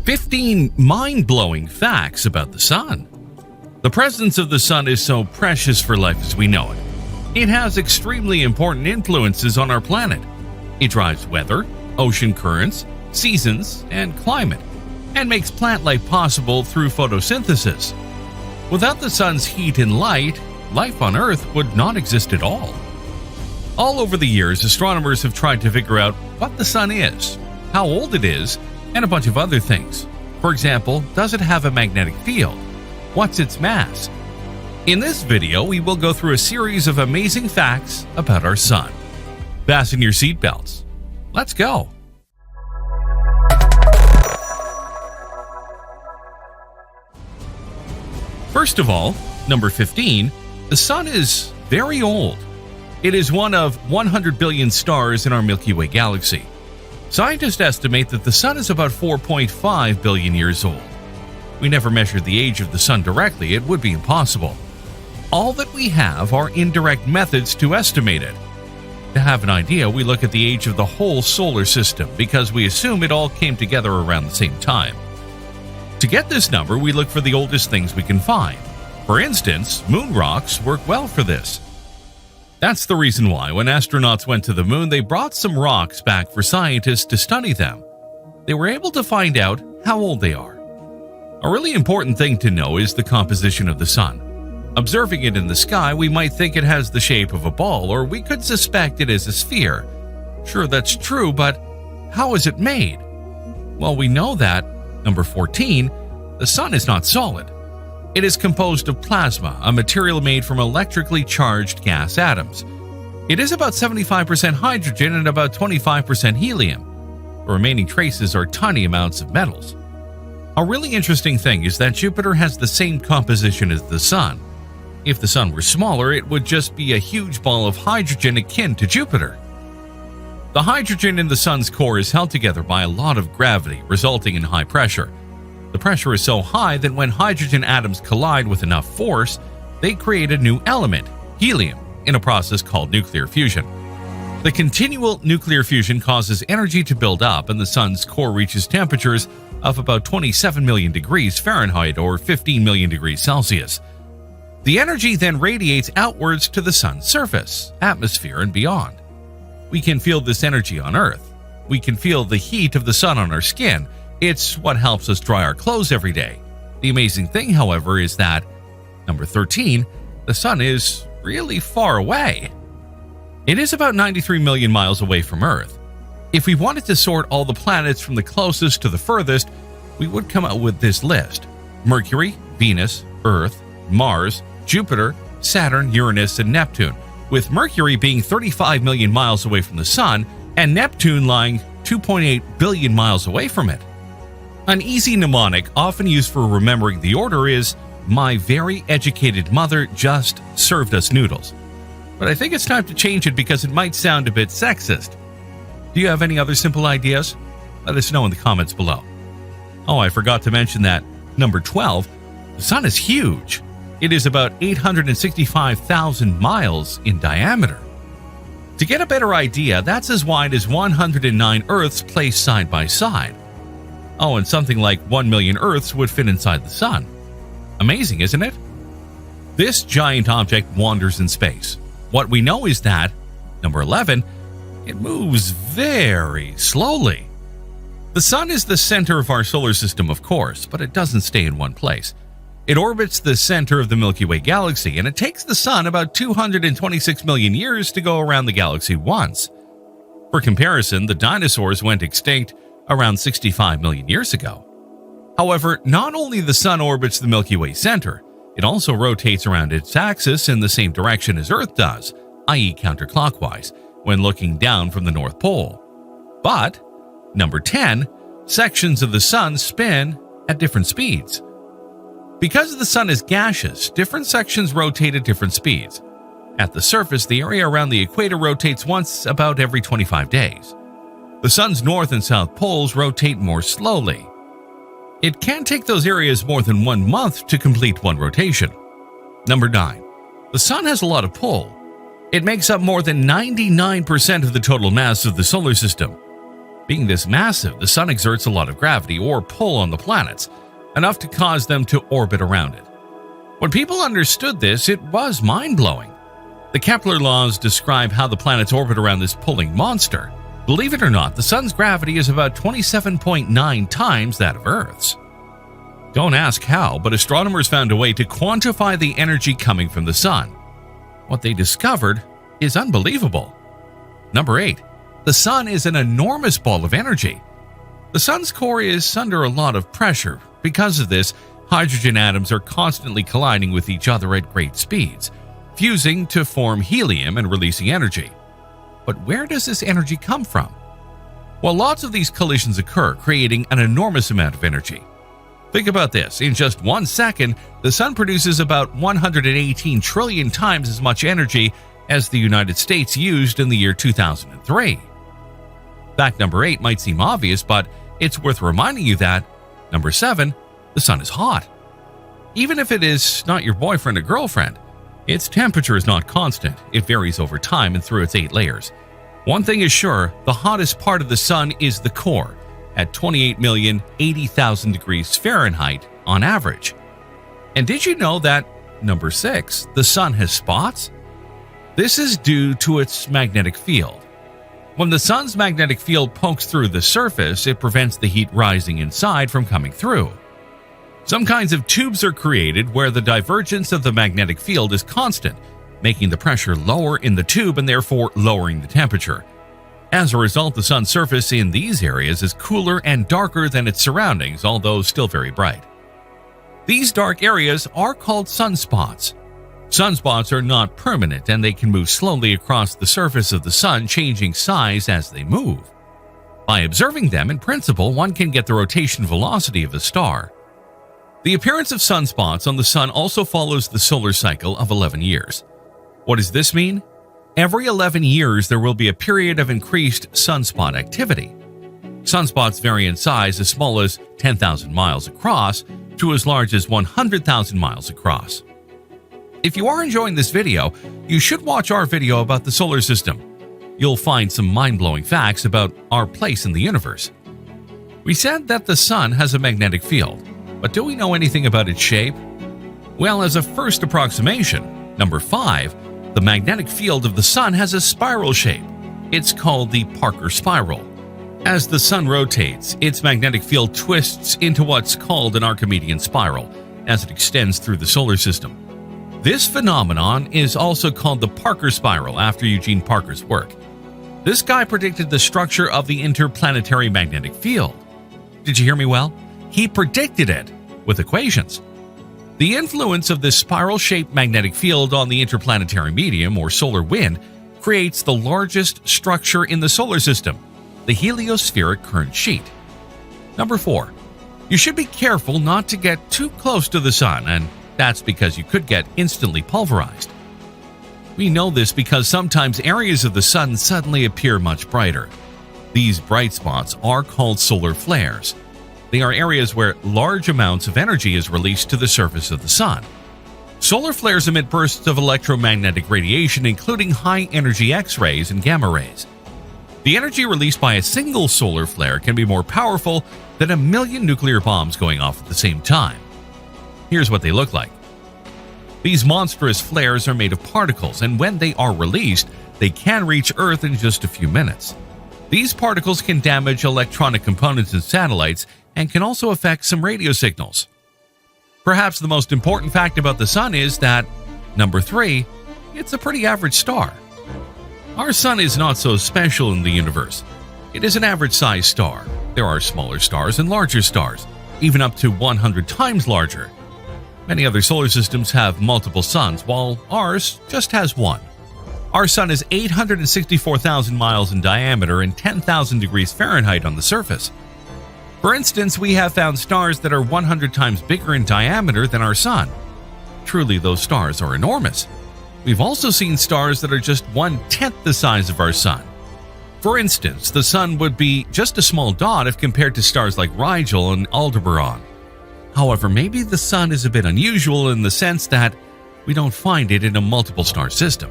15 mind-blowing facts about the sun. The presence of the sun is so precious for life as we know it. It has extremely important influences on our planet. It drives weather, ocean currents, seasons, and climate, and makes plant life possible through photosynthesis. Without the sun's heat and light, life on Earth would not exist at all. All over the years, astronomers have tried to figure out what the sun is, how old it is, and a bunch of other things. For example, does it have a magnetic field? What's its mass? In this video, we will go through a series of amazing facts about our sun. Fasten your seatbelts. Let's go. First of all, number 15, the sun is very old. It is one of 100 billion stars in our Milky Way galaxy. Scientists estimate that the sun is about 4.5 billion years old. We never measured the age of the sun directly, it would be impossible. All that we have are indirect methods to estimate it. To have an idea, we look at the age of the whole solar system because we assume it all came together around the same time. To get this number, we look for the oldest things we can find. For instance, moon rocks work well for this. That's the reason why when astronauts went to the moon, they brought some rocks back for scientists to study them. They were able to find out how old they are. A really important thing to know is the composition of the sun. Observing it in the sky, we might think it has the shape of a ball, or we could suspect it is a sphere. Sure, that's true, but how is it made? Well, we know that, number 14, the sun is not solid. It is composed of plasma, a material made from electrically charged gas atoms. It is about 75% hydrogen and about 25% helium. The remaining traces are tiny amounts of metals. A really interesting thing is that Jupiter has the same composition as the sun. If the sun were smaller, it would just be a huge ball of hydrogen akin to Jupiter. The hydrogen in the sun's core is held together by a lot of gravity, resulting in high pressure. The pressure is so high that when hydrogen atoms collide with enough force, they create a new element, helium, in a process called nuclear fusion. The continual nuclear fusion causes energy to build up, and the sun's core reaches temperatures of about 27 million degrees Fahrenheit or 15 million degrees Celsius. The energy then radiates outwards to the sun's surface, atmosphere, and beyond. We can feel this energy on Earth. We can feel the heat of the sun on our skin. It's what helps us dry our clothes every day. The amazing thing, however, is that, number 13, the sun is really far away. It is about 93 million miles away from Earth. If we wanted to sort all the planets from the closest to the furthest, we would come out with this list: Mercury, Venus, Earth, Mars, Jupiter, Saturn, Uranus, and Neptune, with Mercury being 35 million miles away from the sun and Neptune lying 2.8 billion miles away from it. An easy mnemonic often used for remembering the order is, "My very educated mother just served us noodles." But I think it's time to change it because it might sound a bit sexist. Do you have any other simple ideas? Let us know in the comments below. Oh, I forgot to mention that, number 12, the sun is huge. It is about 865,000 miles in diameter. To get a better idea, that's as wide as 109 Earths placed side by side. Oh, and something like 1 million Earths would fit inside the sun. Amazing, isn't it? This giant object wanders in space. What we know is that, number 11, it moves very slowly. The sun is the center of our solar system, of course, but it doesn't stay in one place. It orbits the center of the Milky Way galaxy, and it takes the sun about 226 million years to go around the galaxy once. For comparison, the dinosaurs went extinct around 65 million years ago. However, not only the sun orbits the Milky Way center, it also rotates around its axis in the same direction as Earth does, i.e. counterclockwise, when looking down from the North Pole. But, number 10, sections of the sun spin at different speeds. Because the sun is gaseous, different sections rotate at different speeds. At the surface, the area around the equator rotates once about every 25 days. The sun's north and south poles rotate more slowly. It can take those areas more than 1 month to complete one rotation. Number 9. The sun has a lot of pull. It makes up more than 99% of the total mass of the solar system. Being this massive, the sun exerts a lot of gravity or pull on the planets, enough to cause them to orbit around it. When people understood this, it was mind-blowing. The Kepler laws describe how the planets orbit around this pulling monster. Believe it or not, the sun's gravity is about 27.9 times that of Earth's. Don't ask how, but astronomers found a way to quantify the energy coming from the sun. What they discovered is unbelievable. Number 8. The sun is an enormous ball of energy. The sun's core is under a lot of pressure. Because of this, hydrogen atoms are constantly colliding with each other at great speeds, fusing to form helium and releasing energy. But where does this energy come from? Well, lots of these collisions occur, creating an enormous amount of energy. Think about this. In just 1 second, the sun produces about 118 trillion times as much energy as the United States used in the year 2003. Fact number 8 might seem obvious, but it's worth reminding you that, number 7, the sun is hot. Even if it is not your boyfriend or girlfriend, its temperature is not constant. It varies over time and through its 8 layers. One thing is sure, the hottest part of the sun is the core, at 28,080,000 degrees Fahrenheit on average. And did you know that, number 6, the sun has spots? This is due to its magnetic field. When the sun's magnetic field pokes through the surface, it prevents the heat rising inside from coming through. Some kinds of tubes are created where the divergence of the magnetic field is constant, making the pressure lower in the tube and therefore lowering the temperature. As a result, the sun's surface in these areas is cooler and darker than its surroundings, although still very bright. These dark areas are called sunspots. Sunspots are not permanent and they can move slowly across the surface of the sun, changing size as they move. By observing them, in principle, one can get the rotation velocity of a star. The appearance of sunspots on the sun also follows the solar cycle of 11 years. What does this mean? Every 11 years, there will be a period of increased sunspot activity. Sunspots vary in size as small as 10,000 miles across to as large as 100,000 miles across. If you are enjoying this video, you should watch our video about the solar system. You'll find some mind-blowing facts about our place in the universe. We said that the sun has a magnetic field, but do we know anything about its shape? Well, as a first approximation, number 5, the magnetic field of the sun has a spiral shape. It's called the Parker spiral. As the sun rotates, its magnetic field twists into what's called an Archimedean spiral as it extends through the solar system. This phenomenon is also called the Parker spiral after Eugene Parker's work. This guy predicted the structure of the interplanetary magnetic field. Did you hear me well? He predicted it with equations. The influence of this spiral-shaped magnetic field on the interplanetary medium, or solar wind, creates the largest structure in the solar system, the heliospheric current sheet. Number 4. You should be careful not to get too close to the sun, and that's because you could get instantly pulverized. We know this because sometimes areas of the sun suddenly appear much brighter. These bright spots are called solar flares. They are areas where large amounts of energy is released to the surface of the sun. Solar flares emit bursts of electromagnetic radiation, including high-energy X-rays and gamma rays. The energy released by a single solar flare can be more powerful than 1 million nuclear bombs going off at the same time. Here's what they look like. These monstrous flares are made of particles, and when they are released, they can reach Earth in just a few minutes. These particles can damage electronic components and satellites and can also affect some radio signals. Perhaps the most important fact about the sun is that, number 3, it's a pretty average star. Our sun is not so special in the universe. It is an average-sized star. There are smaller stars and larger stars, even up to 100 times larger. Many other solar systems have multiple suns, while ours just has one. Our sun is 864,000 miles in diameter and 10,000 degrees Fahrenheit on the surface. For instance, we have found stars that are 100 times bigger in diameter than our sun. Truly, those stars are enormous. We've also seen stars that are just 1/10 the size of our sun. For instance, the sun would be just a small dot if compared to stars like Rigel and Aldebaran. However, maybe the sun is a bit unusual in the sense that we don't find it in a multiple star system.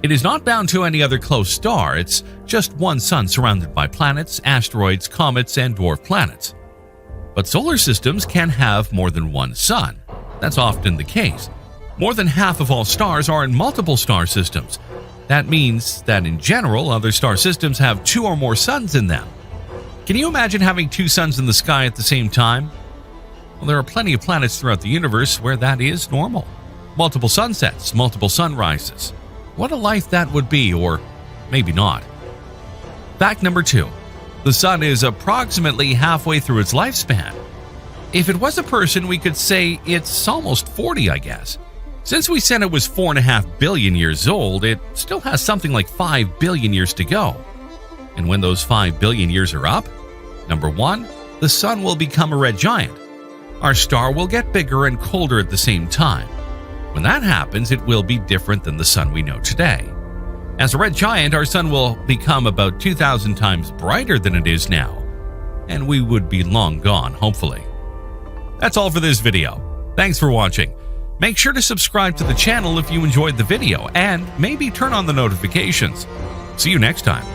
It is not bound to any other close star. It's just one sun surrounded by planets, asteroids, comets, and dwarf planets. But solar systems can have more than one sun. That's often the case. More than half of all stars are in multiple star systems. That means that in general, other star systems have two or more suns in them. Can you imagine having two suns in the sky at the same time? Well, there are plenty of planets throughout the universe where that is normal. Multiple sunsets, multiple sunrises. What a life that would be, or maybe not. Fact number 2. The sun is approximately halfway through its lifespan. If it was a person, we could say it's almost 40, I guess. Since we said it was 4.5 billion years old, it still has something like 5 billion years to go. And when those 5 billion years are up, number 1, the sun will become a red giant. Our star will get bigger and colder at the same time. When that happens, it will be different than the sun we know today. As a red giant, our sun will become about 2,000 times brighter than it is now, and we would be long gone, hopefully. That's all for this video. Thanks for watching. Make sure to subscribe to the channel if you enjoyed the video, and maybe turn on the notifications. See you next time.